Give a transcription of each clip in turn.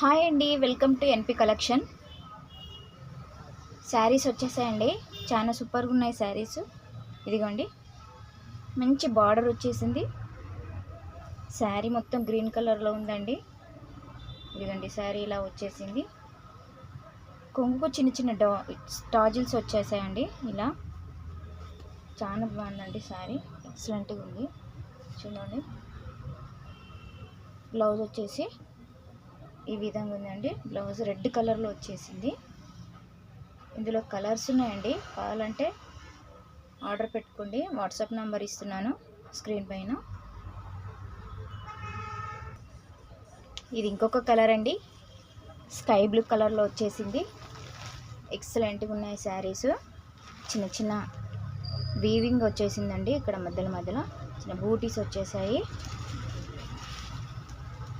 Hi అండి, welcome to ఎన్పి collection. Saris వచ్చేసాయండి. చాలా సూపర్గా ఉన్నాయి శారీస్. ఇదిగోండి, మంచి బార్డర్ వచ్చేసింది. శారీ మొత్తం గ్రీన్ కలర్లో ఉందండి. ఇదిగోండి, శారీ ఇలా వచ్చేసింది. కొంగు చిన్న చిన్న టాజిల్స్ వచ్చేసాయండి. ఇలా చాలా బాగుందండి శారీ, ఎక్సలెంట్గా ఉంది. చూడండి, బ్లౌజ్ వచ్చేసి ఈ విధంగా ఉందండి. బ్లౌజ్ రెడ్ కలర్లో వచ్చేసింది. ఇందులో కలర్స్ ఉన్నాయండి. కావాలంటే ఆర్డర్ పెట్టుకోండి. వాట్సాప్ నెంబర్ ఇస్తున్నాను స్క్రీన్ పైన. ఇది ఇంకొక కలర్ అండి, స్కై బ్లూ కలర్లో వచ్చేసింది. ఎక్సలెంట్గా ఉన్నాయి శారీస్. చిన్న చిన్న వీవింగ్ వచ్చేసిందండి. ఇక్కడ మధ్యలో చిన్న బూటీస్ వచ్చేసాయి.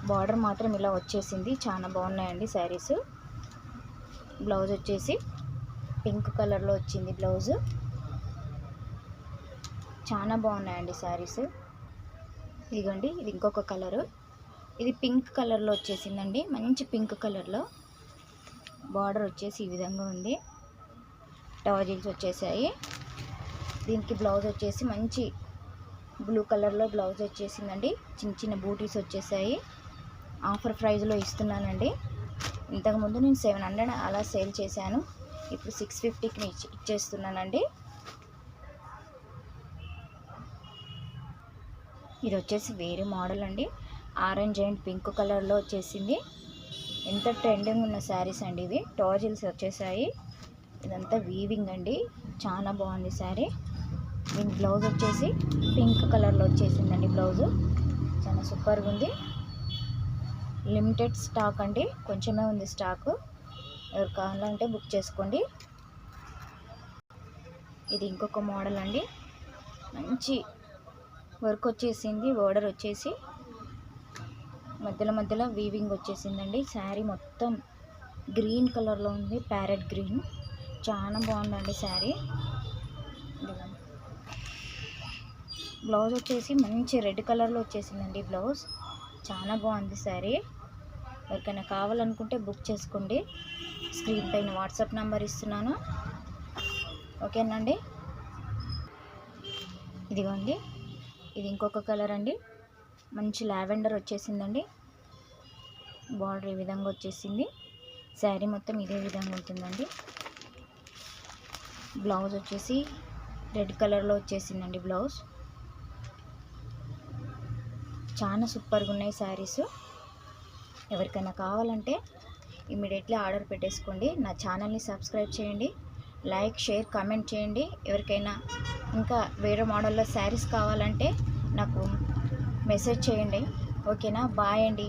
బార్డర్ మాత్రం ఇలా వచ్చేసింది. చాలా బాగున్నాయండి శారీస్. బ్లౌజ్ వచ్చేసి పింక్ కలర్లో వచ్చింది. బ్లౌజ్ చాలా బాగున్నాయండి శారీస్. ఇదిగోండి, ఇది ఇంకొక కలరు. ఇది పింక్ కలర్లో వచ్చేసిందండి. మంచి పింక్ కలర్లో బార్డర్ వచ్చేసి ఈ విధంగా ఉంది. టాజిల్స్ వచ్చేసాయి. దీనికి బ్లౌజ్ వచ్చేసి మంచి బ్లూ కలర్లో బ్లౌజ్ వచ్చేసిందండి. చిన్న చిన్న బూటీస్ వచ్చేసాయి. ఆఫర్ ప్రైస్లో ఇస్తున్నానండి. ఇంతకుముందు నేను 700 అలా సేల్ చేశాను. ఇప్పుడు 650కి ఇచ్చేస్తున్నానండి. ఇది వచ్చేసి వేరే మోడల్ అండి. ఆరెంజ్ అండ్ పింక్ కలర్లో వచ్చేసింది. ఎంత ట్రెండింగ్ ఉన్న శారీస్ అండి ఇవి. టాజిల్స్ వచ్చేసాయి. ఇదంతా వీవింగ్ అండి. చాలా బాగుంది శారీ. దీని బ్లౌజ్ వచ్చేసి పింక్ కలర్లో వచ్చేసిందండి. బ్లౌజు చాలా సూపర్గా ఉంది. లిమిటెడ్ స్టాక్ అండి, కొంచెమే ఉంది స్టాకు. ఎవరు కావాలంటే బుక్ చేసుకోండి. ఇది ఇంకొక మోడల్ అండి. మంచి వర్క్ వచ్చేసింది. బోర్డర్ వచ్చేసి మధ్యలో వీవింగ్ వచ్చేసిందండి. శారీ మొత్తం గ్రీన్ కలర్లో ఉంది, ప్యారెట్ గ్రీన్. చాలా బాగుందండి శారీ. బ్లౌజ్ వచ్చేసి మంచి రెడ్ కలర్లో వచ్చేసిందండి. బ్లౌజ్ చాలా బాగుంది శారీ. ఎవరికైనా కావాలనుకుంటే బుక్ చేసుకోండి. స్క్రీన్ పైన వాట్సాప్ నెంబర్ ఇస్తున్నాను. ఓకేనండి. ఇదిగోండి, ఇది ఇంకొక కలర్ అండి. మంచి లావెండర్ వచ్చేసిందండి. బార్డర్ ఈ విధంగా వచ్చేసింది. శారీ మొత్తం ఇదే విధంగా ఉంటుందండి. బ్లౌజ్ వచ్చేసి రెడ్ కలర్లో వచ్చేసిందండి. బ్లౌజ్ చాలా సూపర్గా ఉన్నాయి శారీస్. ఎవరికైనా కావాలంటే ఇమ్మీడియట్లీ ఆర్డర్ పెట్టేసుకోండి. నా ఛానల్ని సబ్స్క్రైబ్ చేయండి, లైక్, షేర్, కామెంట్ చేయండి. ఎవరికైనా ఇంకా వేరే మోడల్లో శారీస్ కావాలంటే నాకు మెసేజ్ చేయండి. ఓకేనా? బాయ్ అండి.